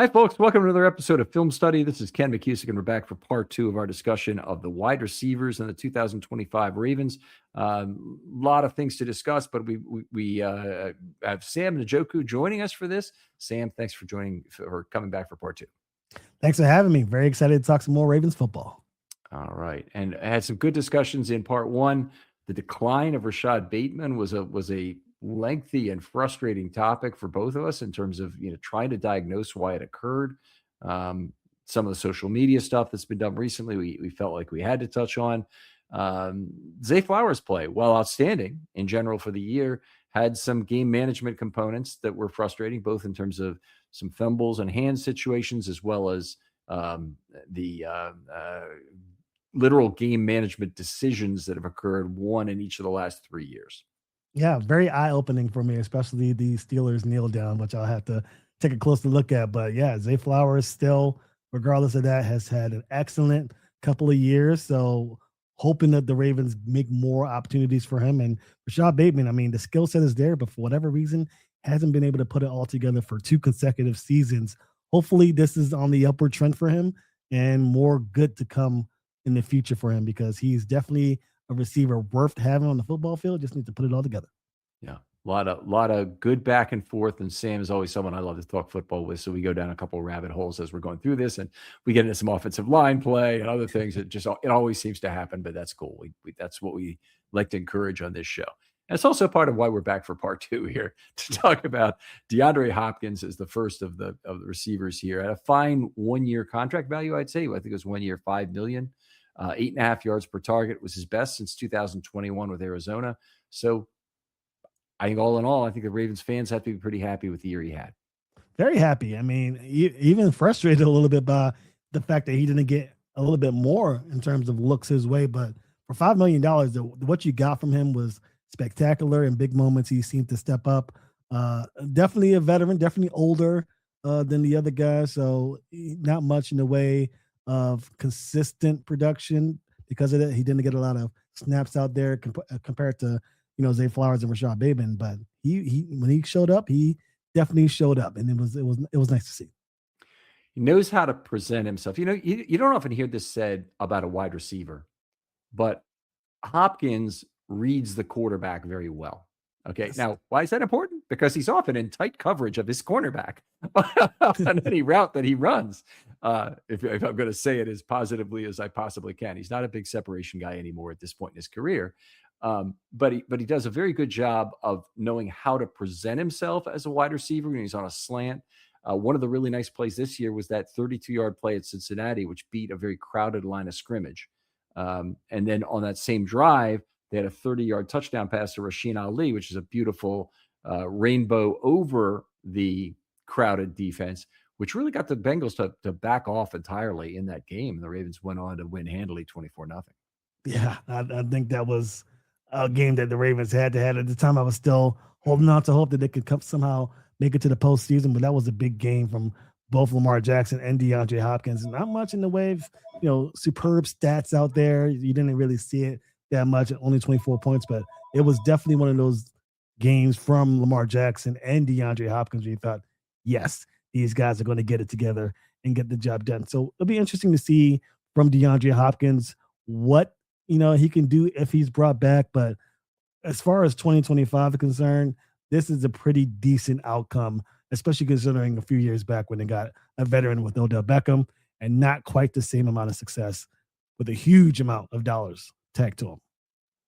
Hi, folks. Welcome to another episode of Film Study. This is Ken McKusick, and we're back for part 2 of our discussion of the wide receivers and the 2025 Ravens. A lot of things to discuss, but we have Sam Njoku joining us for this. Sam, thanks for coming back for part 2. Thanks for having me. Very excited to talk some more Ravens football. All right, and I had some good discussions in part 1. The decline of Rashod Bateman was a lengthy and frustrating topic for both of us in terms of trying to diagnose why it occurred. Some of the social media stuff that's been done recently, we felt like we had to touch on. Zay Flowers' play, while outstanding in general for the year, had some game management components that were frustrating, both in terms of some fumbles and hand situations, as well as the literal game management decisions that have occurred, one in each of the last 3 years. Yeah, very eye-opening for me, especially the Steelers kneel down, which I'll have to take a closer look at. But yeah, Zay Flowers still, regardless of that, has had an excellent couple of years. So hoping that the Ravens make more opportunities for him. And Rashod Bateman, I mean, the skill set is there, but for whatever reason, hasn't been able to put it all together for 2 consecutive seasons. Hopefully this is on the upward trend for him and more good to come in the future for him, because he's definitely a receiver worth having on the football field. Just need to put it all together. Yeah, a lot of good back and forth. And Sam is always someone I love to talk football with. So we go down a couple of rabbit holes as we're going through this, and we get into some offensive line play and other things. It always seems to happen, but that's cool. That's what we like to encourage on this show. And it's also part of why we're back for part 2 here to talk about DeAndre Hopkins as the first of the receivers here at a fine 1-year contract value. I'd say, I think it was 1 year, $5 million. 8.5 yards per target was his best since 2021 with Arizona. So I think all in all, I think the Ravens fans have to be pretty happy with the year he had. Very happy. I mean, even frustrated a little bit by the fact that he didn't get a little bit more in terms of looks his way. But for $5 million, what you got from him was spectacular. In big moments, he seemed to step up. Definitely a veteran, definitely older than the other guys. So not much in the way of consistent production because of it. He didn't get a lot of snaps out there compared to Zay Flowers and Rashod Bateman, but he when he showed up, he definitely showed up, and it was nice to see. He knows how to present himself. You don't often hear this said about a wide receiver, but Hopkins reads the quarterback very well. Okay. Yes. Now, why is that important? Because he's often in tight coverage of his cornerback on any route that he runs. If I'm going to say it as positively as I possibly can, he's not a big separation guy anymore at this point in his career. But he does a very good job of knowing how to present himself as a wide receiver when he's on a slant. One of the really nice plays this year was that 32-yard play at Cincinnati, which beat a very crowded line of scrimmage. And then on that same drive, they had a 30-yard touchdown pass to Rasheen Ali, which is a beautiful rainbow over the crowded defense, which really got the Bengals to back off entirely in that game. And the Ravens went on to win handily 24-0. Yeah, I think that was a game that the Ravens had to have. At the time, I was still holding on to hope that they could somehow make it to the postseason, but that was a big game from both Lamar Jackson and DeAndre Hopkins. Not much in the way of, superb stats out there. You didn't really see it that much, only 24 points, but it was definitely one of those games from Lamar Jackson and DeAndre Hopkins where you thought, yes, these guys are going to get it together and get the job done. So it'll be interesting to see from DeAndre Hopkins what he can do if he's brought back. But as far as 2025 is concerned, this is a pretty decent outcome, especially considering a few years back when they got a veteran with Odell Beckham and not quite the same amount of success with a huge amount of dollars tagged to him.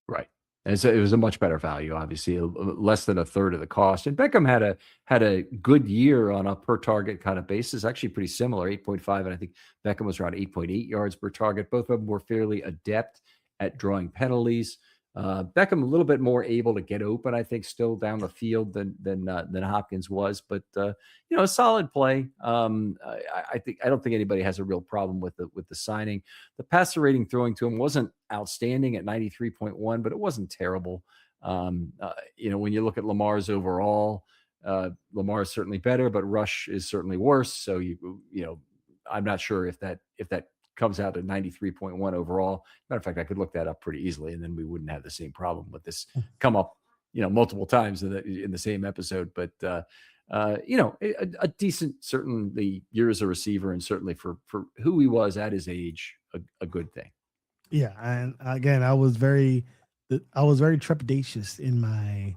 Right. And so it was a much better value, obviously, less than a third of the cost. And Beckham had a good year on a per target kind of basis, actually pretty similar, 8.5. And I think Beckham was around 8.8 yards per target. Both of them were fairly adept at drawing penalties. Beckham a little bit more able to get open, I think, still down the field than Hopkins was, but a solid play. I don't think anybody has a real problem with the signing. The passer rating throwing to him wasn't outstanding at 93.1, but it wasn't terrible. When you look at Lamar's overall, Lamar is certainly better, but Rush is certainly worse. So I'm not sure if that comes out at 93.1 overall. Matter of fact, I could look that up pretty easily, and then we wouldn't have the same problem with this come up, multiple times in the same episode. But a decent, certainly year as a receiver, and certainly for who he was at his age, a good thing. Yeah, and again, I was very trepidatious in my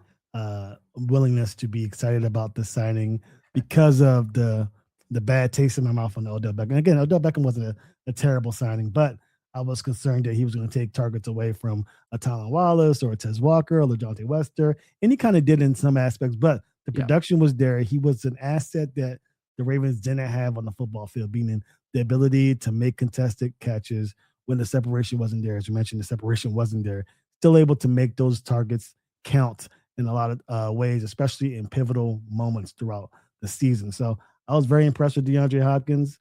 willingness to be excited about the signing because of the bad taste in my mouth on the Odell Beckham. Again, Odell Beckham wasn't a terrible signing, but I was concerned that he was going to take targets away from a Tylan Wallace or a Tez Walker or LaJohntay Wester, and he kind of did in some aspects. But the Yeah. production was there. He was an asset that the Ravens didn't have on the football field, meaning the ability to make contested catches when the separation wasn't there. As you mentioned, the separation wasn't there. Still able to make those targets count in a lot of ways, especially in pivotal moments throughout the season. So I was very impressed with DeAndre Hopkins,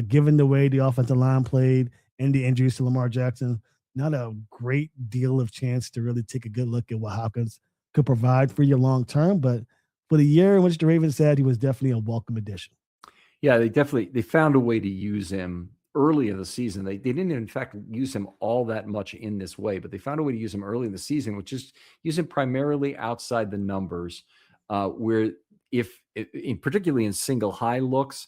given the way the offensive line played and the injuries to Lamar Jackson. Not a great deal of chance to really take a good look at what Hopkins could provide for you long term, but for the year in which the Ravens said, he was definitely a welcome addition. Yeah, they found a way to use him early in the season. They didn't in fact use him all that much in this way, but they found a way to use him early in the season, which is use him primarily outside the numbers, where particularly in single high looks,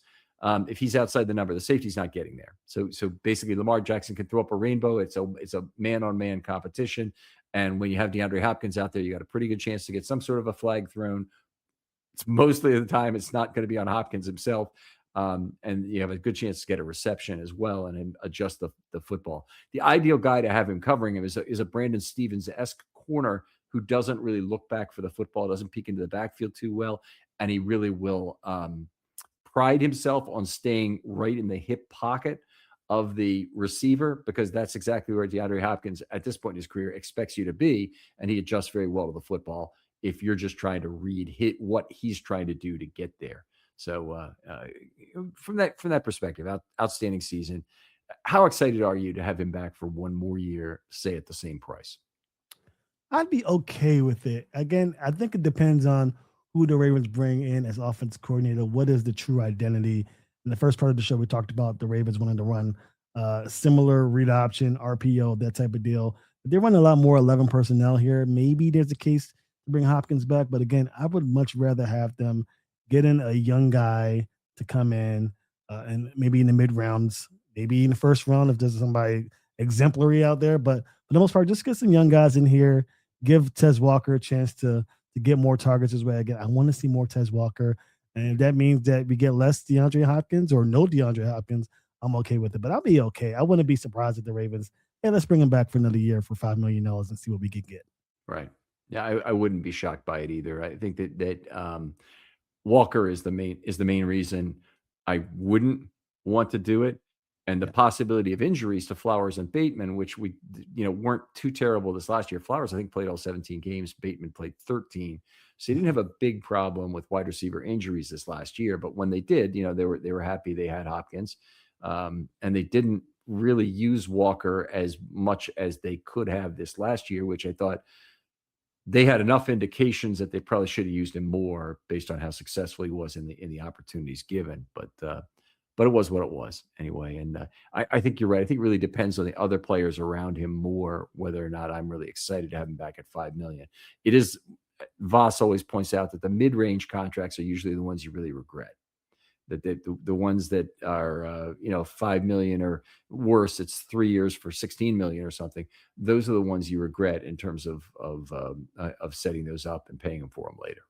if he's outside the number, the safety's not getting there. So basically, Lamar Jackson can throw up a rainbow. It's a man on man competition, and when you have DeAndre Hopkins out there, you got a pretty good chance to get some sort of a flag thrown. It's mostly of the time it's not going to be on Hopkins himself. And you have a good chance to get a reception as well and adjust the football. The ideal guy to have him covering him is a Brandon Stevens-esque corner who doesn't really look back for the football, doesn't peek into the backfield too well, and he really will pride himself on staying right in the hip pocket of the receiver, because that's exactly where DeAndre Hopkins at this point in his career expects you to be, and he adjusts very well to the football if you're just trying to read what he's trying to do to get there. So from that perspective, outstanding season. How excited are you to have him back for one more year, say at the same price? I'd be okay with it. Again, I think it depends on who the Ravens bring in as offense coordinator. What is the true identity? In the first part of the show, we talked about the Ravens wanting to run similar read option, RPO, that type of deal. They're running a lot more 11 personnel here. Maybe there's a case to bring Hopkins back, but again, I would much rather have them get in a young guy to come in and maybe in the mid rounds, maybe in the first round if there's somebody exemplary out there. But for the most part, just get some young guys in here. Give Tez Walker a chance to get more targets his way. Again, I want to see more Tez Walker. And if that means that we get less DeAndre Hopkins or no DeAndre Hopkins, I'm okay with it. But I'll be okay. I wouldn't be surprised if the Ravens, hey, let's bring him back for another year for $5 million and see what we can get. Right. Yeah, I wouldn't be shocked by it either. I think that Walker is the main reason I wouldn't want to do it. And the possibility of injuries to Flowers and Bateman, which we weren't too terrible this last year. Flowers, I think, played all 17 games. Bateman played 13. So he didn't have a big problem with wide receiver injuries this last year. But when they did, they were happy they had Hopkins. And they didn't really use Walker as much as they could have this last year, which I thought they had enough indications that they probably should have used him more based on how successful he was in the opportunities given. But it was what it was anyway. And I think you're right. I think it really depends on the other players around him more, whether or not I'm really excited to have him back at $5 million. It is, Voss always points out that the mid-range contracts are usually the ones you really regret. That the ones that are, 5 million or worse, it's 3 years for 16 million or something. Those are the ones you regret in terms of setting those up and paying them for them later.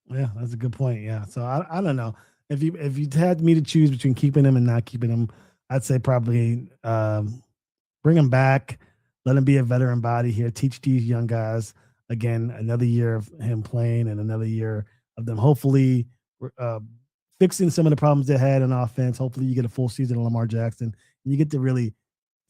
Yeah, that's a good point. Yeah. So I don't know. If you had me to choose between keeping him and not keeping him, I'd say probably bring him back, let him be a veteran body here, teach these young guys again another year of him playing and another year of them hopefully fixing some of the problems they had in offense. Hopefully you get a full season of Lamar Jackson and you get to really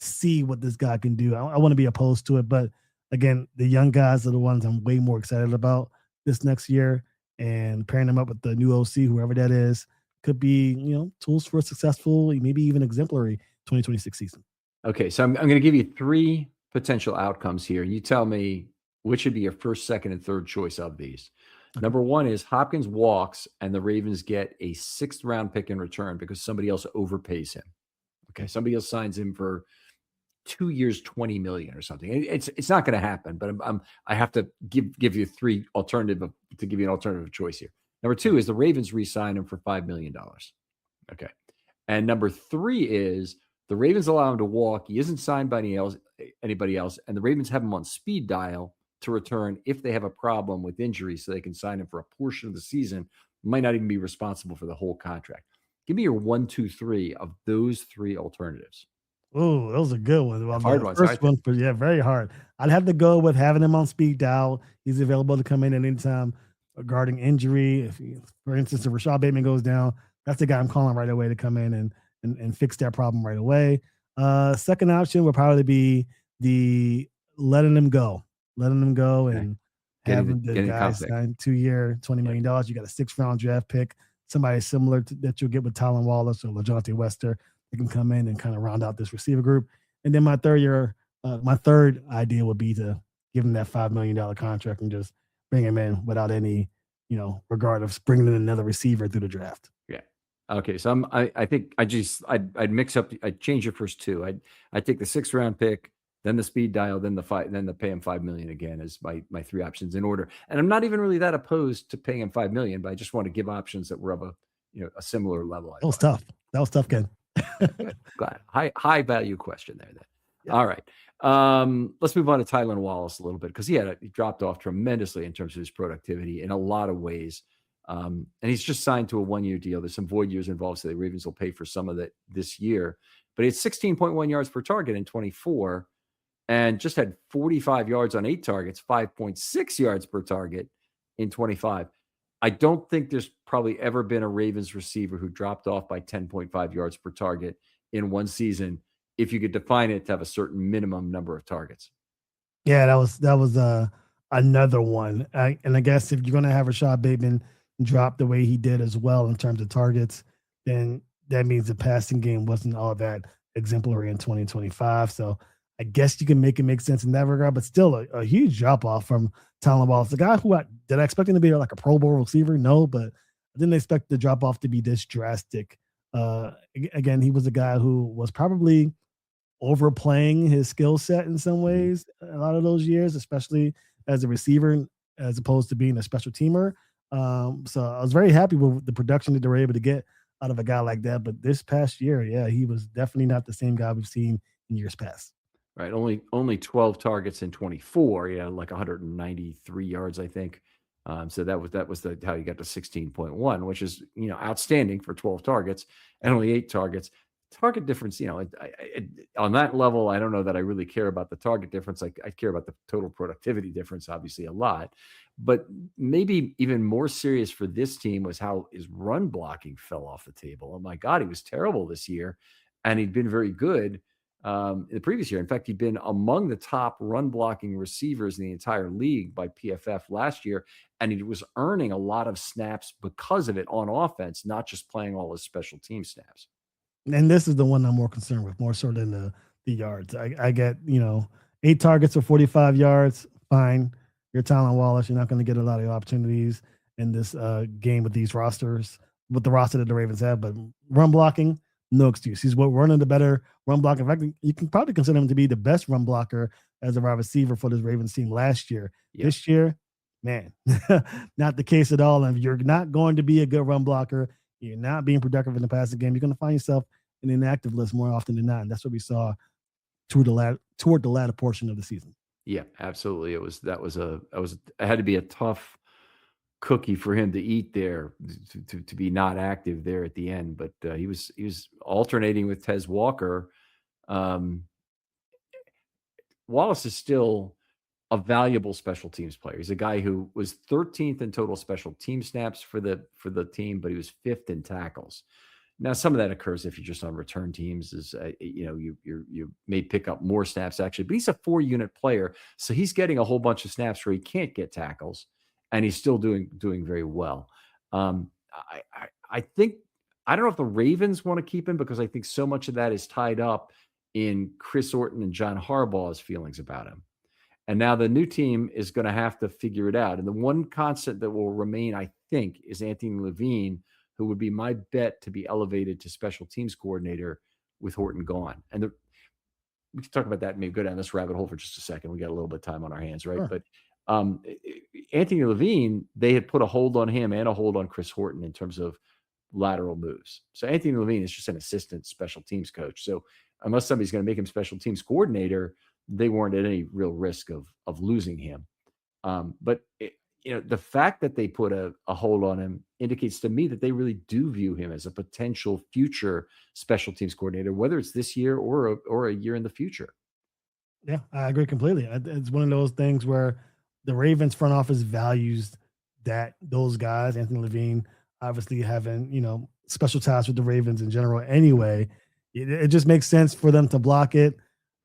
see what this guy can do. I want to be opposed to it, but again, the young guys are the ones I'm way more excited about this next year. And pairing them up with the new OC, whoever that is, could be, tools for a successful, maybe even exemplary 2026 season. Okay, so I'm going to give you 3 potential outcomes here. You tell me which should be your first, second, and third choice of these. Okay. Number 1 is Hopkins walks and the Ravens get a 6th round pick in return because somebody else overpays him. Okay, somebody else signs him for 2 years, 20 million or something. It's not going to happen, but I have to give you 3 to give you an alternative choice here. Number two is the Ravens re-sign him for $5 million. Okay. And number three is the Ravens allow him to walk. He isn't signed by anybody else. And the Ravens have him on speed dial to return if they have a problem with injury so they can sign him for a portion of the season. Might not even be responsible for the whole contract. Give me your 1, 2, 3 of those three alternatives. Oh, those are good ones. Well, Hard the ones, first one, yeah, very hard. I'd have to go with having him on speed dial. He's available to come in at any time regarding injury. For instance, if Rashod Bateman goes down, that's the guy I'm calling right away to come in and fix that problem right away. Second option would probably be the letting him go Okay. and having the guy sign 2-year, $20 million. You got a 6th-round draft pick, somebody similar to that you'll get with Tylan Wallace or LaJohntay Wester. They can come in and kind of round out this receiver group. And then my third idea would be to give him that $5 million contract and just bring him in without any, regard of bringing in another receiver through the draft. Yeah. Okay. So I think I'd mix up. I'd change your first two. I'd take the 6th-round pick, then the speed dial, then the pay him $5 million again as my three options in order. And I'm not even really that opposed to paying him $5 million, but I just want to give options that were of a similar level. That was tough, Ken. Glad. High value question there then. Yeah. All right. Let's move on to Tylan Wallace a little bit because he dropped off tremendously in terms of his productivity in a lot of ways. And he's just signed to a 1-year deal. There's some void years involved, so the Ravens will pay for some of that this year. But he had 16.1 yards per target in 24 and just had 45 yards on 8 targets, 5.6 yards per target in 25. I don't think there's probably ever been a Ravens receiver who dropped off by 10.5 yards per target in one season, if you could define it to have a certain minimum number of targets. Yeah, that was another one. And I guess if you're going to have Rashod Bateman drop the way he did as well in terms of targets, then that means the passing game wasn't all that exemplary in 2025. So I guess you can make it make sense in that regard, but still a huge drop off from Tylan Wallace. The guy who did I expect him to be like a Pro Bowl receiver? No, but I didn't expect the drop off to be this drastic. Again, he was a guy who was probably overplaying his skill set in some ways a lot of those years, especially as a receiver, as opposed to being a special teamer. So I was very happy with the production that they were able to get out of a guy like that. But this past year, yeah, he was definitely not the same guy we've seen in years past. Right. Only 12 targets in 24. Yeah, like 193 yards, I think. So that was how you got to 16.1, which is outstanding for 12 targets and only 8 targets. Target difference, on that level, I don't know that I really care about the target difference. I care about the total productivity difference, obviously, a lot. But maybe even more serious for this team was how his run blocking fell off the table. Oh my God, he was terrible this year, and he'd been very good the previous year. In fact, he'd been among the top run blocking receivers in the entire league by PFF last year, and he was earning a lot of snaps because of it on offense, not just playing all his special team snaps. And this is the one I'm more concerned with, more so than the yards. I get 8 targets for 45 yards. Fine, you're Tylan Wallace. You're not going to get a lot of opportunities in this game with these rosters, with the roster that the Ravens have. But run blocking, no excuse. He's running the better run blocker. In fact, you can probably consider him to be the best run blocker as a wide receiver for this Ravens team last year. Yeah. This year, man, not the case at all. And if you're not going to be a good run blocker, you're not being productive in the passing game, you're going to find yourself in the inactive list more often than not. And that's what we saw toward the latter portion of the season. Yeah, absolutely. It had to be a tough cookie for him to eat there to be not active there at the end. But he was alternating with Tez Walker. Wallace is still a valuable special teams player. He's a guy who was 13th in total special team snaps for the team, but he was 5th in tackles. Now, some of that occurs if you're just on return teams, you may pick up more snaps actually, but he's a 4-unit player, so he's getting a whole bunch of snaps where he can't get tackles, and he's still doing very well. I think I don't know if the Ravens want to keep him because I think so much of that is tied up in Chris Orton and John Harbaugh's feelings about him. And now the new team is going to have to figure it out. And the one constant that will remain, I think, is Anthony Levine, who would be my bet to be elevated to special teams coordinator with Horton gone. And we can talk about that and maybe go down this rabbit hole for just a second. We got a little bit of time on our hands, right? Sure. But Anthony Levine, they had put a hold on him and a hold on Chris Horton in terms of lateral moves. So Anthony Levine is just an assistant special teams coach. So unless somebody's going to make him special teams coordinator, they weren't at any real risk of losing him. But the fact that they put a hold on him indicates to me that they really do view him as a potential future special teams coordinator, whether it's this year or a year in the future. Yeah, I agree completely. It's one of those things where the Ravens front office values those guys, Anthony Levine, obviously having, special ties with the Ravens in general anyway. It just makes sense for them to block it.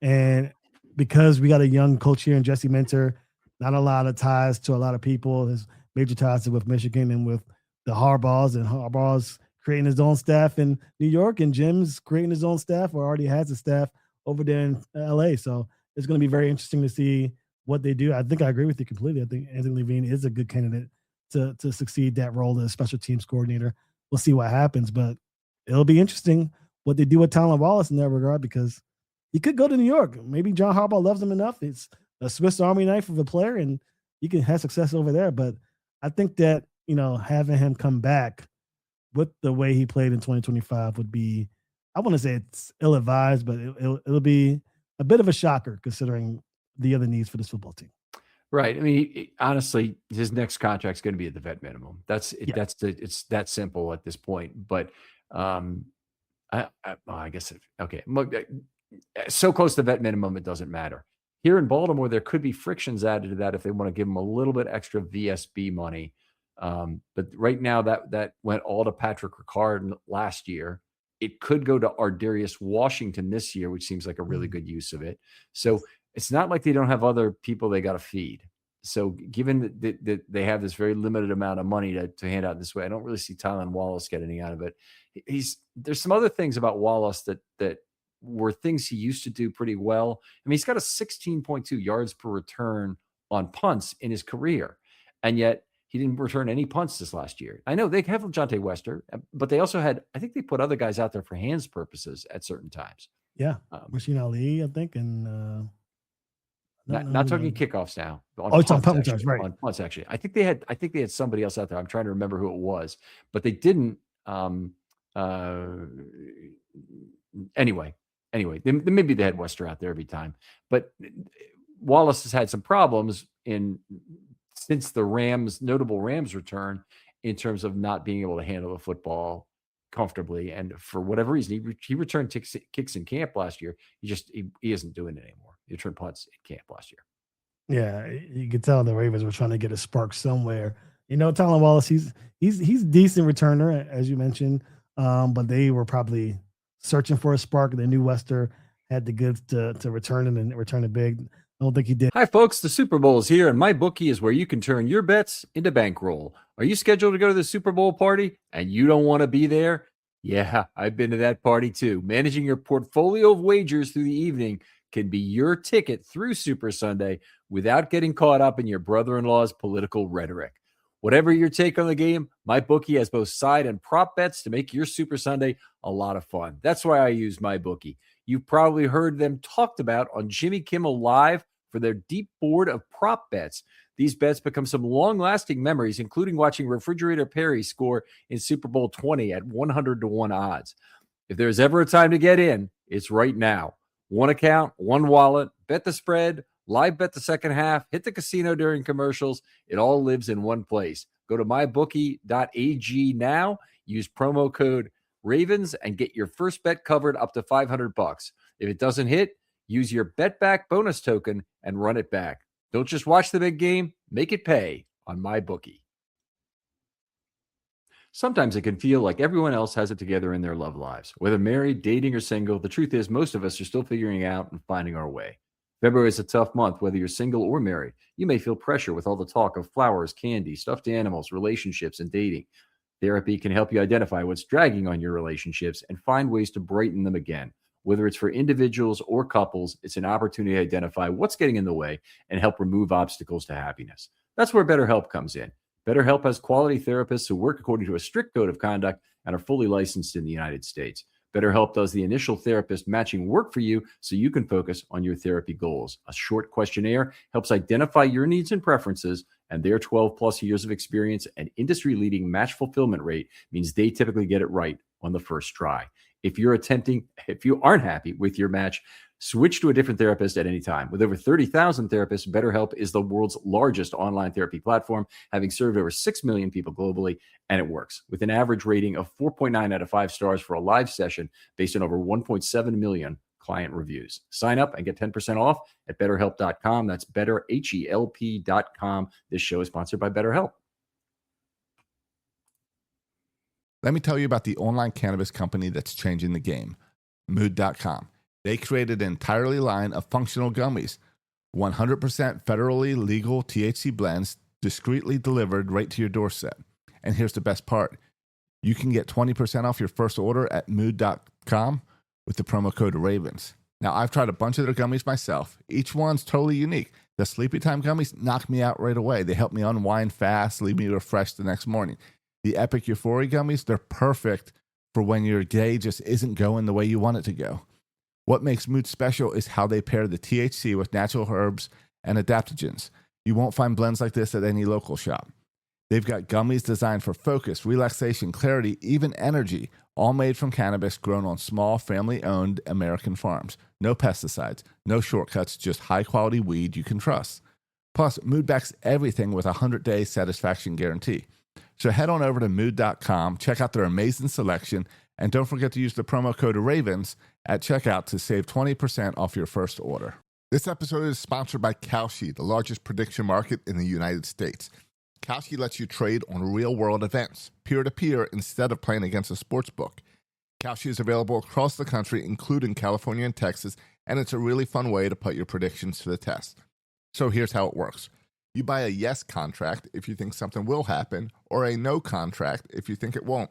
And because we got a young coach here in Jesse Minter, not a lot of ties to a lot of people. There's major ties with Michigan and with the Harbaughs, and Harbaugh's creating his own staff in New York, and Jim's creating his own staff or already has a staff over there in LA. So it's going to be very interesting to see what they do. I think I agree with you completely. I think Anthony Levine is a good candidate to succeed that role as special teams coordinator. We'll see what happens, but it'll be interesting what they do with Tylan Wallace in that regard, because he could go to New York. Maybe John Harbaugh loves him enough. It's a Swiss Army knife of a player, and you can have success over there. But I think that, having him come back with the way he played in 2025 would be, I want to say it's ill-advised, but it'll be a bit of a shocker considering the other needs for this football team. Right. I mean, honestly, his next contract's going to be at the vet minimum. It's that simple at this point. But I guess okay. So close to vet minimum, it doesn't matter. Here in Baltimore, there could be frictions added to that if they want to give him a little bit extra VSB money. But right now, that went all to Patrick Ricard last year. It could go to Ardarius Washington this year, which seems like a really good use of it. So it's not like they don't have other people they got to feed. So given that they have this very limited amount of money to hand out this way, I don't really see Tylan Wallace get anything out of it. There's some other things about Wallace that were things he used to do pretty well. I mean, he's got a 16.2 yards per return on punts in his career, and yet he didn't return any punts this last year. I know they have Jonte Wester, but they also had, I think they put other guys out there for hands purposes at certain times. Yeah. Rashid Ali, I think, and not talking kickoffs now. It's on punt returns, right? On punts, actually. I think they had somebody else out there. I'm trying to remember who it was, but they didn't. Anyway, maybe they had Wester out there every time, but Wallace has had some problems since the notable Rams return in terms of not being able to handle the football comfortably. And for whatever reason, he returned kicks in camp last year. He isn't doing it anymore. He returned punts in camp last year. Yeah, you could tell the Ravens were trying to get a spark somewhere. Tylan Wallace, he's decent returner, as you mentioned, but they were probably searching for a spark. They knew Wester had the goods to return it and return it big. I don't think he did. Hi, folks. The Super Bowl is here, and MyBookie is where you can turn your bets into bankroll. Are you scheduled to go to the Super Bowl party and you don't want to be there? Yeah, I've been to that party too. Managing your portfolio of wagers through the evening can be your ticket through Super Sunday without getting caught up in your brother-in-law's political rhetoric. Whatever your take on the game, MyBookie has both side and prop bets to make your Super Sunday a lot of fun. That's why I use MyBookie. You've probably heard them talked about on Jimmy Kimmel Live for their deep board of prop bets. These bets become some long-lasting memories, including watching Refrigerator Perry score in Super Bowl 20 at 100-1 odds. If there's ever a time to get in, it's right now. One account, one wallet, bet the spread, live bet the second half, hit the casino during commercials. It all lives in one place. Go to mybookie.ag now, use promo code Ravens, and get your first bet covered up to $500. If it doesn't hit, use your bet back bonus token and run it back. Don't just watch the big game, make it pay on MyBookie. Sometimes it can feel like everyone else has it together in their love lives. Whether married, dating, or single, the truth is most of us are still figuring out and finding our way. February is a tough month, whether you're single or married. You may feel pressure with all the talk of flowers, candy, stuffed animals, relationships, and dating. Therapy can help you identify what's dragging on your relationships and find ways to brighten them again. Whether it's for individuals or couples, it's an opportunity to identify what's getting in the way and help remove obstacles to happiness. That's where BetterHelp comes in. BetterHelp has quality therapists who work according to a strict code of conduct and are fully licensed in the United States. BetterHelp does the initial therapist matching work for you so you can focus on your therapy goals. A short questionnaire helps identify your needs and preferences, and their 12 plus years of experience and industry-leading match fulfillment rate means they typically get it right on the first try. If you aren't happy with your match, switch to a different therapist at any time. With over 30,000 therapists, BetterHelp is the world's largest online therapy platform, having served over 6 million people globally, and it works. With an average rating of 4.9 out of 5 stars for a live session based on over 1.7 million client reviews. Sign up and get 10% off at BetterHelp.com. That's BetterHelp.com. This show is sponsored by BetterHelp. Let me tell you about the online cannabis company that's changing the game, Mood.com. They created an entirely line of functional gummies, 100% federally legal THC blends, discreetly delivered right to your doorstep. And here's the best part. You can get 20% off your first order at Mood.com with the promo code RAVENS. Now, I've tried a bunch of their gummies myself. Each one's totally unique. The Sleepy Time gummies knock me out right away. They help me unwind fast, leave me refreshed the next morning. The Epic Euphoria gummies, they're perfect for when your day just isn't going the way you want it to go. What makes Mood special is how they pair the THC with natural herbs and adaptogens. You won't find blends like this at any local shop. They've got gummies designed for focus, relaxation, clarity, even energy, all made from cannabis grown on small, family-owned American farms. No pesticides, no shortcuts, just high-quality weed you can trust. Plus, Mood backs everything with a 100-day satisfaction guarantee. So head on over to Mood.com, check out their amazing selection, and don't forget to use the promo code RAVENS at checkout to save 20% off your first order. This episode is sponsored by Kalshi, the largest prediction market in the United States. Kalshi lets you trade on real-world events, peer-to-peer, instead of playing against a sports book. Kalshi is available across the country, including California and Texas, and it's a really fun way to put your predictions to the test. So here's how it works. You buy a yes contract if you think something will happen, or a no contract if you think it won't.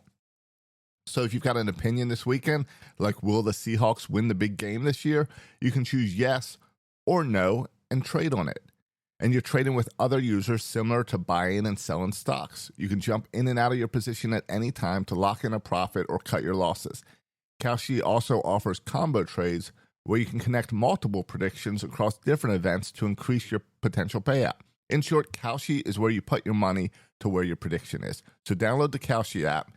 So if you've got an opinion this weekend, like will the Seahawks win the big game this year, you can choose yes or no and trade on it. And you're trading with other users similar to buying and selling stocks. You can jump in and out of your position at any time to lock in a profit or cut your losses. Kalshi also offers combo trades where you can connect multiple predictions across different events to increase your potential payout. In short, Kalshi is where you put your money to where your prediction is. So download the Kalshi app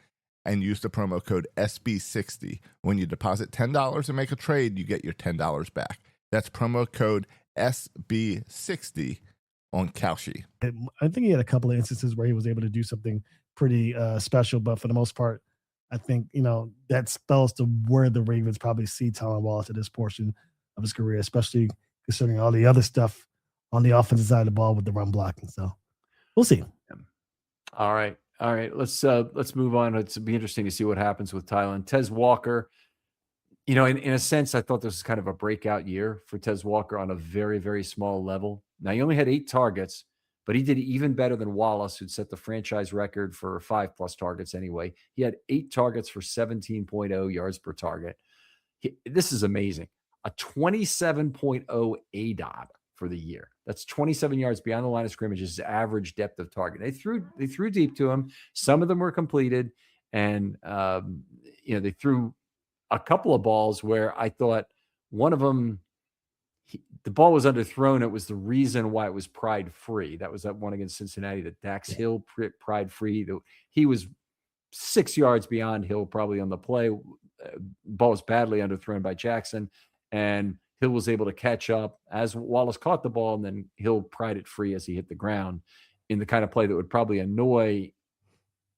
and use the promo code SB60. When you deposit $10 and make a trade, you get your $10 back. That's promo code SB60 on Kalshi. I think he had a couple of instances where he was able to do something pretty special, but for the most part, I think, that spells to where the Ravens probably see Tylan Wallace at this portion of his career, especially considering all the other stuff on the offensive side of the ball with the run blocking. So we'll see. All right. Let's move on. It's be interesting to see what happens with Tylan. Tez Walker, in a sense, I thought this was kind of a breakout year for Tez Walker on a very, very small level. Now, he only had 8 targets, but he did even better than Wallace, who'd set the franchise record for 5+ targets anyway. He had 8 targets for 17.0 yards per target. This is amazing. A 27.0 ADOT for the year. That's 27 yards beyond the line of scrimmage, is his average depth of target. They threw deep to him. Some of them were completed, and they threw a couple of balls where I thought one of them, the ball was underthrown. It was the reason why it was pride free. That was that one against Cincinnati, that Dax Hill pride free. He was 6 yards beyond Hill probably on the play. Ball was badly underthrown by Jackson, and Hill was able to catch up as Wallace caught the ball, and then Hill pried it free as he hit the ground in the kind of play that would probably annoy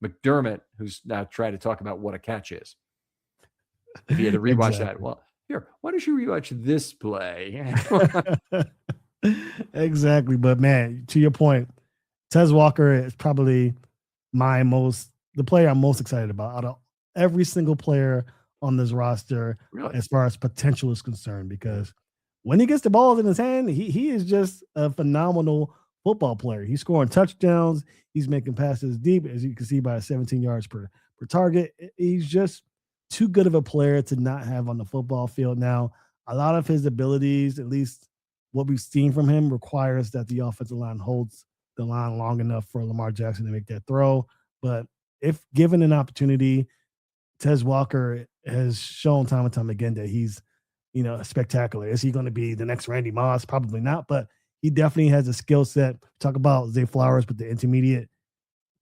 McDermott, who's now trying to talk about what a catch is. If he had to rewatch that, well, here, why don't you rewatch this play? Exactly. But man, to your point, Tez Walker is probably the player I'm most excited about out of every single player on this roster, really, as far as potential is concerned, because when he gets the balls in his hand, he is just a phenomenal football player. He's scoring touchdowns. He's making passes deep, as you can see, by 17 yards per target. He's just too good of a player to not have on the football field. Now, a lot of his abilities, at least what we've seen from him, requires that the offensive line holds the line long enough for Lamar Jackson to make that throw. But if given an opportunity, Tez Walker has shown time and time again that he's, spectacular. Is he going to be the next Randy Moss? Probably not, but he definitely has a skill set. Talk about Zay Flowers with the intermediate,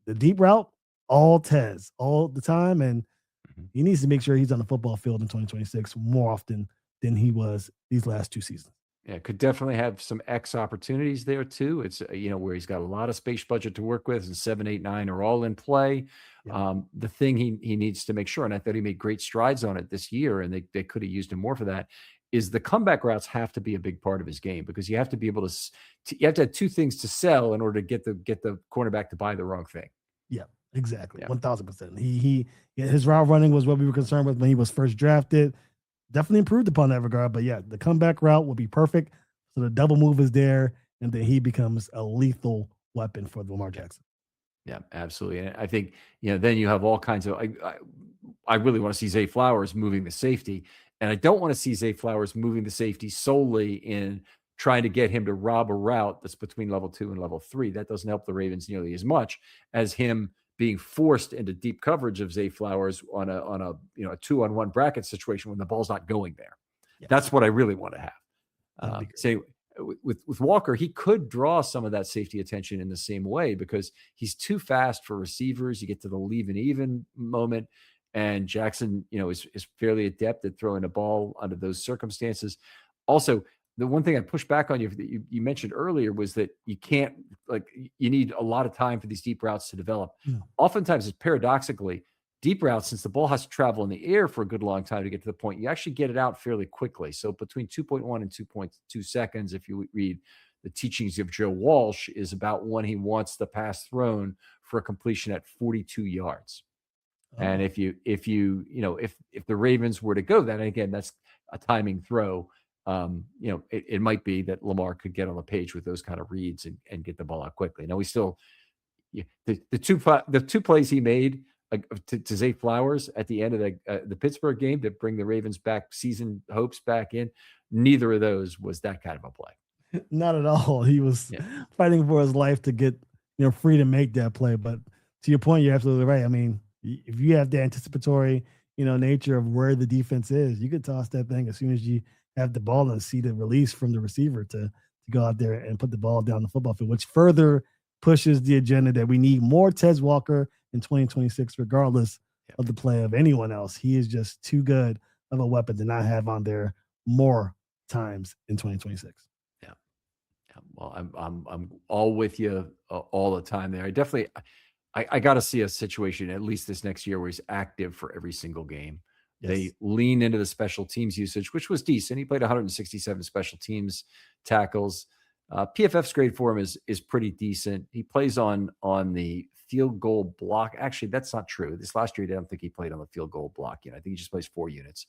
the deep route, all Tez, all the time, and he needs to make sure he's on the football field in 2026 more often than he was these last 2 seasons. Yeah, could definitely have some X opportunities there too. It's where he's got a lot of space budget to work with, and 7, 8, 9 are all in play. Yeah. The thing he needs to make sure, and I thought he made great strides on it this year, and they could have used him more for that, is the comeback routes have to be a big part of his game, because you have to be able to you have to have 2 things to sell in order to get the cornerback to buy the wrong thing. Yeah, exactly. Yeah. 1000%. His route running was what we were concerned with when he was first drafted. Definitely improved upon that regard, but yeah, the comeback route will be perfect. So the double move is there, and then he becomes a lethal weapon for Lamar Jackson. Yeah, absolutely. And I think, then you have all kinds of, I really want to see Zay Flowers moving the safety, and I don't want to see Zay Flowers moving the safety solely in trying to get him to rob a route that's between level 2 and level 3. That doesn't help the Ravens nearly as much as him being forced into deep coverage of Zay Flowers on a 2-on-1 bracket situation when the ball's not going there. Yeah. That's what I really want to have. Say with Walker, he could draw some of that safety attention in the same way, because he's too fast for receivers. You get to the leave and even moment, and Jackson, is fairly adept at throwing a ball under those circumstances. Also, the one thing I pushed back on you that you mentioned earlier was that you can't, you need a lot of time for these deep routes to develop. Yeah. Oftentimes, it's paradoxically, deep routes, since the ball has to travel in the air for a good long time to get to the point, you actually get it out fairly quickly. So between 2.1 and 2.2 seconds, if you read the teachings of Joe Walsh, is about when he wants the pass thrown for a completion at 42 yards. Oh. And if the Ravens were to go that, and again, that's a timing throw, it might be that Lamar could get on the page with those kind of reads and get the ball out quickly. Now, we still, the two plays he made to Zay Flowers at the end of the Pittsburgh game to bring the Ravens back, season hopes back in, neither of those was that kind of a play. Not at all. He was fighting for his life to get free to make that play. But to your point, you're absolutely right. I mean, if you have the anticipatory nature of where the defense is, you could toss that thing as soon as you have the ball and see the release from the receiver to go out there and put the ball down the football field, which further pushes the agenda that we need more Tez Walker in 2026, regardless of the play of anyone else. He is just too good of a weapon to not have on there more times in 2026. Yeah. Well, I'm all with you all the time there. I got to see a situation at least this next year where he's active for every single game. Yes. They lean into the special teams usage, which was decent. He played 167 special teams tackles. PFF's grade for him is pretty decent. He plays on the field goal block. Actually, that's not true. This last year, I don't think he played on the field goal block. I think he just plays 4 units.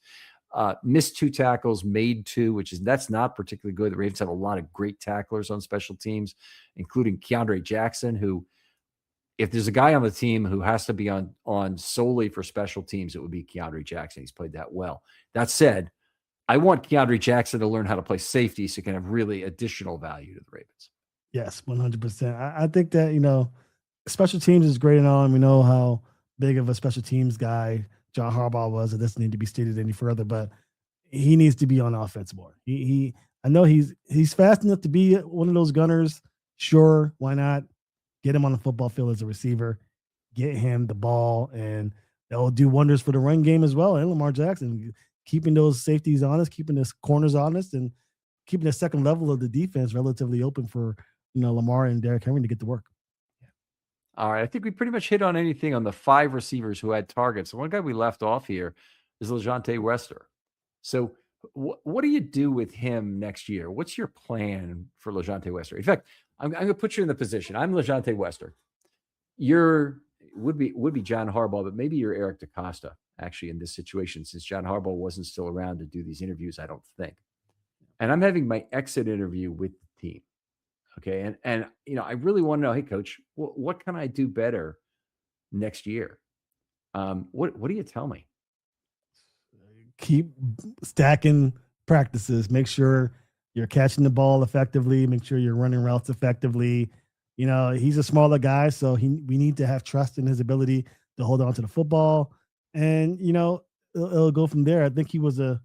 Missed 2 tackles, made 2, that's not particularly good. The Ravens have a lot of great tacklers on special teams, including DeAndre Jackson, who, if there's a guy on the team who has to be on solely for special teams, it would be DeAndre Jackson. He's played that well. That said, I want DeAndre Jackson to learn how to play safety so he can have really additional value to the Ravens. Yes, 100%. I think that, special teams is great and all, and we know how big of a special teams guy John Harbaugh was. It doesn't need to be stated any further, but he needs to be on offense more. I know he's fast enough to be one of those gunners. Sure, why not? Get him on the football field as a receiver, get him the ball, and that'll do wonders for the run game as well. And Lamar Jackson, keeping those safeties honest, keeping his corners honest, and keeping the second level of the defense relatively open for Lamar and Derrick Henry to get to work. All right, I think we pretty much hit on anything on the 5 receivers who had targets. The one guy we left off here is LeJohntay Wester. So what do you do with him next year? What's your plan for LeJohntay Wester? In fact, I'm going to put you in the position. I'm LeJohntay Wester. Would be John Harbaugh, but maybe you're Eric DeCosta actually in this situation, since John Harbaugh wasn't still around to do these interviews, I don't think. And I'm having my exit interview with the team. Okay. And I really want to know, hey, coach, what can I do better next year? What do you tell me? Keep stacking practices. Make sure you're catching the ball effectively. Make sure you're running routes effectively. He's a smaller guy, so we need to have trust in his ability to hold on to the football. And, it'll go from there. I think he was a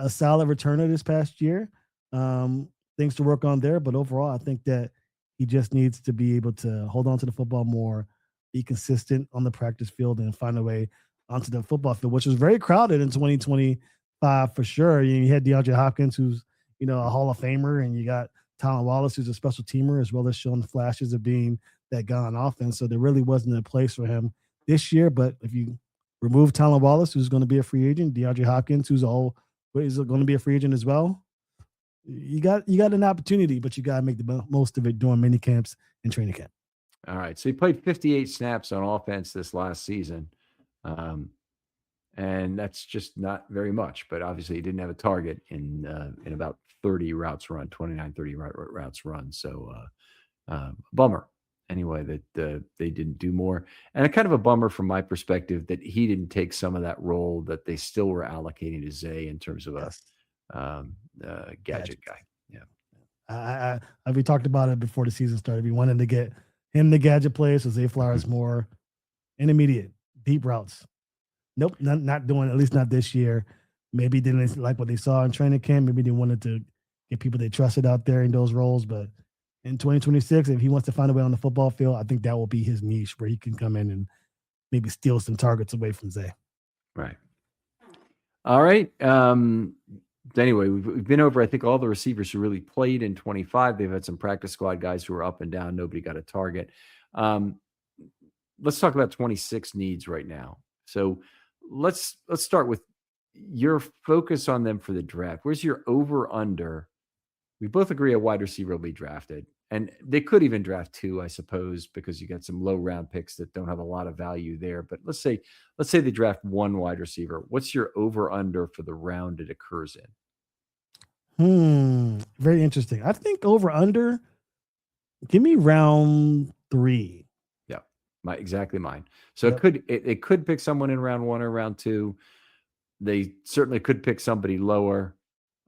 solid returner this past year. Things to work on there, but overall, I think that he just needs to be able to hold on to the football more, be consistent on the practice field, and find a way onto the football field, which was very crowded in 2025 for sure. You had DeAndre Hopkins, who's a Hall of Famer, and you got Tylan Wallace, who's a special teamer, as well as showing flashes of being that guy on offense. So there really wasn't a place for him this year. But if you remove Tylan Wallace, who's going to be a free agent, DeAndre Hopkins, who's going to be a free agent as well, you got an opportunity, but you got to make the most of it during mini camps and training camp. All right. So he played 58 snaps on offense this last season. And that's just not very much, but obviously he didn't have a target in about 30 routes run, 29, 30 routes run. So bummer anyway that they didn't do more. And a kind of a bummer from my perspective that he didn't take some of that role that they still were allocating to Zay in terms of a gadget guy. Yeah. We talked about it before the season started. We wanted to get him the gadget plays, so Zay Flowers more intermediate, deep routes. Nope, not doing, at least not this year. Maybe didn't like what they saw in training camp. Maybe they wanted to get people they trusted out there in those roles. But in 2026, if he wants to find a way on the football field, I think that will be his niche where he can come in and maybe steal some targets away from Zay. Right. All right. Anyway, we've been over, I think, all the receivers who really played in 25. They've had some practice squad guys who were up and down. Nobody got a target. Let's talk about 26 needs right now. So let's start with your focus on them for the draft. Where's your over under? We both agree a wide receiver will be drafted, and they could even draft 2, I suppose, because you got some low round picks that don't have a lot of value there. But let's say they draft 1 wide receiver. What's your over under for the round it occurs in? Very interesting. I think over under. Give me round 3. Exactly mine. So it could pick someone in round 1 or round 2. They certainly could pick somebody lower.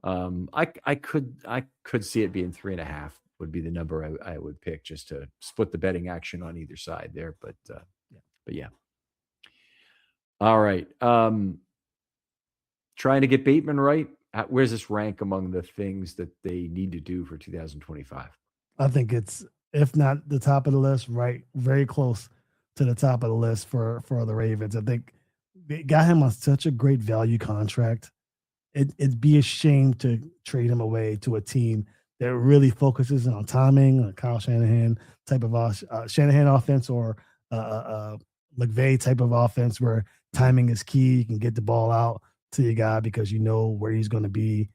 I could see it being 3.5 would be the number I would pick, just to split the betting action on either side there. But yeah. All right. Trying to get Bateman right. Where's this rank among the things that they need to do for 2025? I think it's, if not the top of the list, right, very close to the top of the list for the Ravens. I think they got him on such a great value contract. It'd be a shame to trade him away to a team that really focuses on timing, a Kyle Shanahan type of Shanahan offense, or McVay type of offense where timing is key. You can get the ball out to your guy because you know where he's going to be.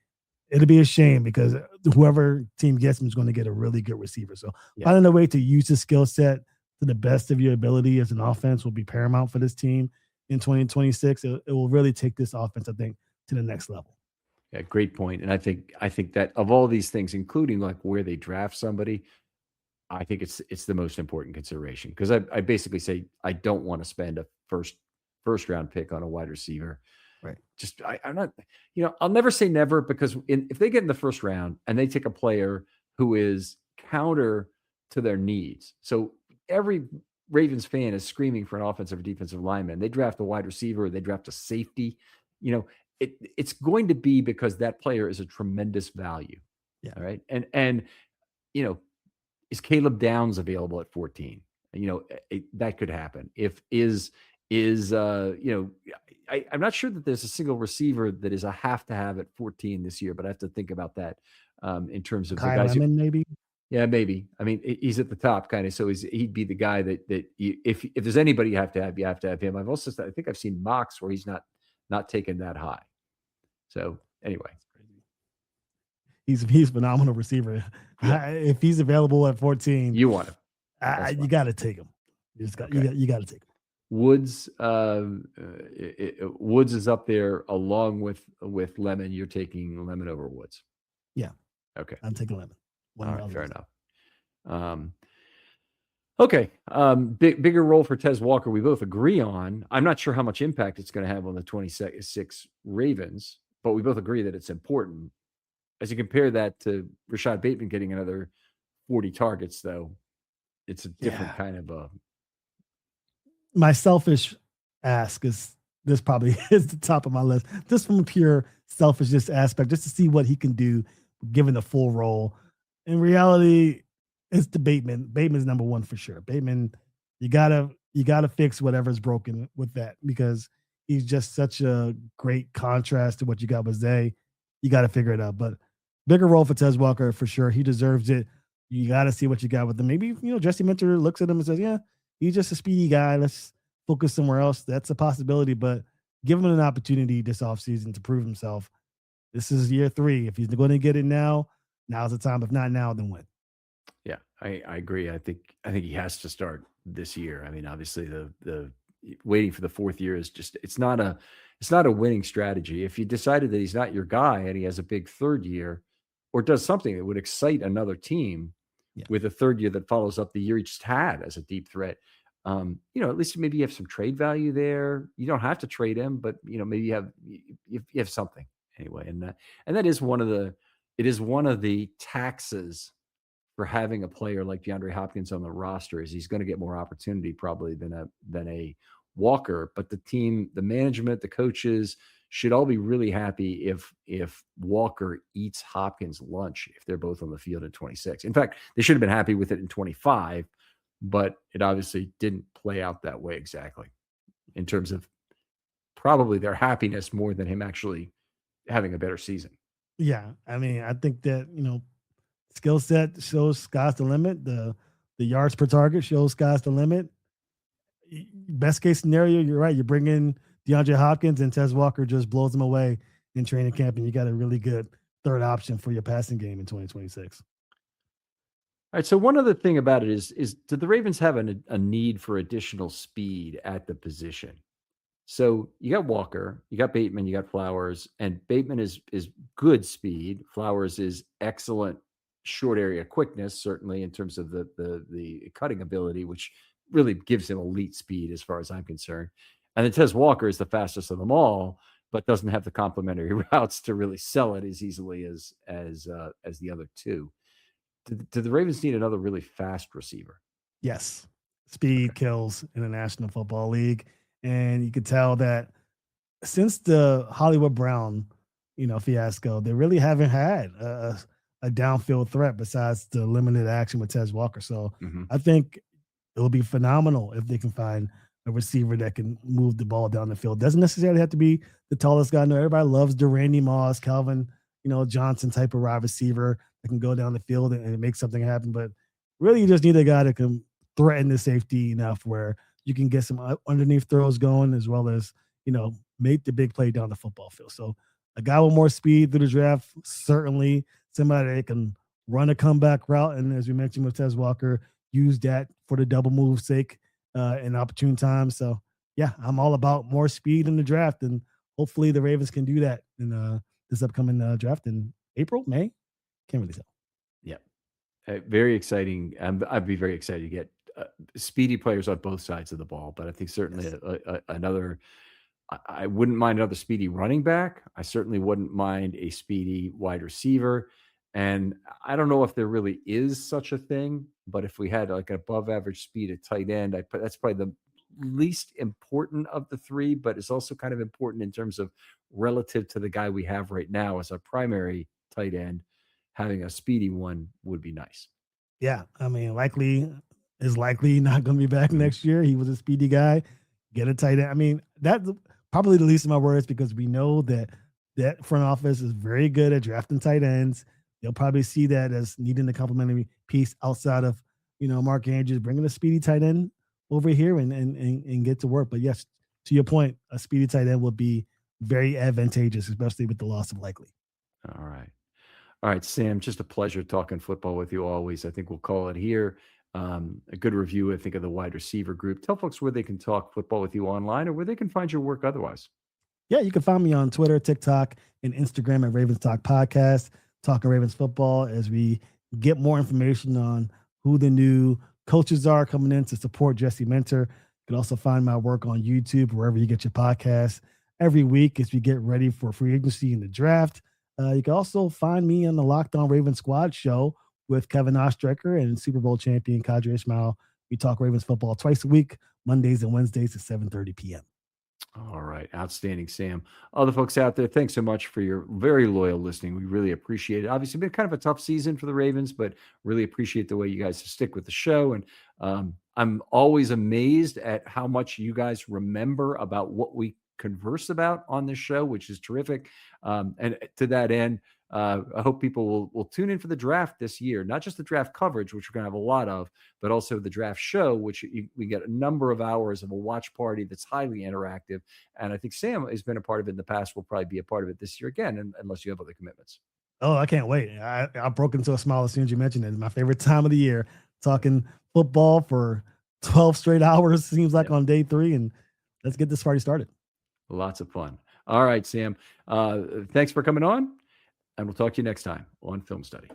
It'll be a shame because whoever team gets him is going to get a really good receiver. So finding a way to use his skill set to the best of your ability as an offense will be paramount for this team in 2026. It will really take this offense, I think, to the next level. Yeah, great point. And I think that of all these things, including like where they draft somebody, I think it's the most important consideration, because I basically say I don't want to spend a first round pick on a wide receiver. Right. Just I'm not, I'll never say never, because if they get in the first round and they take a player who is counter to their needs, so every Ravens fan is screaming for an offensive or defensive lineman. They draft a wide receiver, they draft a safety. It's going to be because that player is a tremendous value. Yeah. All right. And is Caleb Downs available at 14? That could happen. I'm not sure that there's a single receiver that is a have to have at 14 this year, but I have to think about that in terms of the guys. Maybe. Yeah, maybe. I mean, he's at the top kind of, so he'd be the guy that if there's anybody you have to have him. I think I've seen mocks where he's not taken that high. So anyway, he's a phenomenal receiver. Yeah. If he's available at 14, you want him. You got to take him. You got to take him. Woods, Woods is up there along with Lemon. You're taking Lemon over Woods. Yeah. Okay. I'm taking Lemon. All right, fair enough. Okay. Bigger role for Tez Walker. We both agree on. I'm not sure how much impact it's going to have on the 26 Ravens, but we both agree that it's important. As you compare that to Rashod Bateman getting another 40 targets, though, it's a different kind of a. My selfish ask is this probably is the top of my list, just from a pure selfishness aspect, just to see what he can do given the full role. In reality, it's the Bateman. Bateman's number one for sure. Bateman, you gotta fix whatever's broken with that, because he's just such a great contrast to what you got with Zay. You got to figure it out. But bigger role for Tez Walker for sure. He deserves it. You got to see what you got with him. Maybe, Jesse Minter looks at him and says, yeah, he's just a speedy guy. Let's focus somewhere else. That's a possibility, but give him an opportunity this offseason to prove himself. This is year 3. If he's going to get it now, now's the time. If not now, then when? Yeah, I agree. I think he has to start this year. I mean, obviously the waiting for the 4th year is just, it's not a winning strategy. If you decided that he's not your guy and he has a big 3rd year or does something that would excite another team with a 3rd year that follows up the year he just had as a deep threat, at least maybe you have some trade value there. You don't have to trade him, but maybe you have something anyway. And that is one of the taxes for having a player like DeAndre Hopkins on the roster, is he's going to get more opportunity probably than a Walker. But the team, the management, the coaches should all be really happy if Walker eats Hopkins' lunch if they're both on the field in 26. In fact, they should have been happy with it in 25, but it obviously didn't play out that way exactly in terms of probably their happiness more than him actually having a better season. Yeah, I mean, I think that, skill set shows sky's the limit. The yards per target shows sky's the limit. Best case scenario, you're right. You bring in DeAndre Hopkins and Tez Walker just blows them away in training camp, and you got a really good 3rd option for your passing game in 2026. All right. So one other thing about it is do the Ravens have a need for additional speed at the position? So you got Walker, you got Bateman, you got Flowers, and Bateman is good speed. Flowers is excellent short area quickness, certainly in terms of the cutting ability, which really gives him elite speed as far as I'm concerned. And then Tez Walker is the fastest of them all, but doesn't have the complementary routes to really sell it as easily as the other two. Do the Ravens need another really fast receiver? Yes. Speed kills in the National Football League. And you could tell that since the Hollywood Brown, fiasco, they really haven't had a downfield threat besides the limited action with Tez Walker. So I think it will be phenomenal if they can find a receiver that can move the ball down the field. Doesn't necessarily have to be the tallest guy. No, everybody loves the Randy Moss, Calvin, Johnson type of wide receiver that can go down the field and make something happen. But really, you just need a guy that can threaten the safety enough where you can get some underneath throws going, as well as, make the big play down the football field. So a guy with more speed through the draft, certainly somebody that can run a comeback route. And as we mentioned with Tez Walker, use that for the double move sake in opportune times. So yeah, I'm all about more speed in the draft, and hopefully the Ravens can do that in this upcoming draft in April, May. Can't really tell. Yeah. Very exciting. I'd be very excited to get speedy players on both sides of the ball, but I think certainly another, I wouldn't mind another speedy running back. I certainly wouldn't mind a speedy wide receiver. And I don't know if there really is such a thing, but if we had like an above average speed at tight end, that's probably the least important of the 3, but it's also kind of important in terms of relative to the guy we have right now as our primary tight end. Having a speedy one would be nice. Yeah, I mean, likely not going to be back next year. He was a speedy guy. Get a tight end. I mean, that's probably the least of my worries, because we know that front office is very good at drafting tight ends. They'll probably see that as needing a complementary piece outside of, Mark Andrews, bringing a speedy tight end over here and get to work. But yes, to your point, a speedy tight end would be very advantageous, especially with the loss of Likely. All right, Sam, just a pleasure talking football with you always. I think we'll call it here. A good review, I think, of the wide receiver group. Tell folks where they can talk football with you online or where they can find your work otherwise. Yeah, you can find me on Twitter, TikTok, and Instagram at Ravens Talk Podcast, talking Ravens football as we get more information on who the new coaches are coming in to support Jesse Minter. You can also find my work on YouTube, wherever you get your podcasts, every week as we get ready for free agency and the draft. You can also find me on the Locked On Ravens Squad show with Kevin Ostreicher and Super Bowl champion Kadri Ismail. We talk Ravens football twice a week, Mondays and Wednesdays at 7:30 p.m. All right. Outstanding, Sam. Other folks out there, thanks so much for your very loyal listening. We really appreciate it. Obviously, been kind of a tough season for the Ravens, but really appreciate the way you guys stick with the show. And I'm always amazed at how much you guys remember about what we converse about on this show, which is terrific. And to that end, I hope people will tune in for the draft this year, not just the draft coverage, which we're going to have a lot of, but also the draft show, which we get a number of hours of a watch party that's highly interactive. And I think Sam has been a part of it in the past, will probably be a part of it this year again, unless you have other commitments. Oh, I can't wait. I broke into a smile as soon as you mentioned it. It's my favorite time of the year, talking football for 12 straight hours, seems like on day 3. And let's get this party started. Lots of fun. All right, Sam. Thanks for coming on. And we'll talk to you next time on Film Study.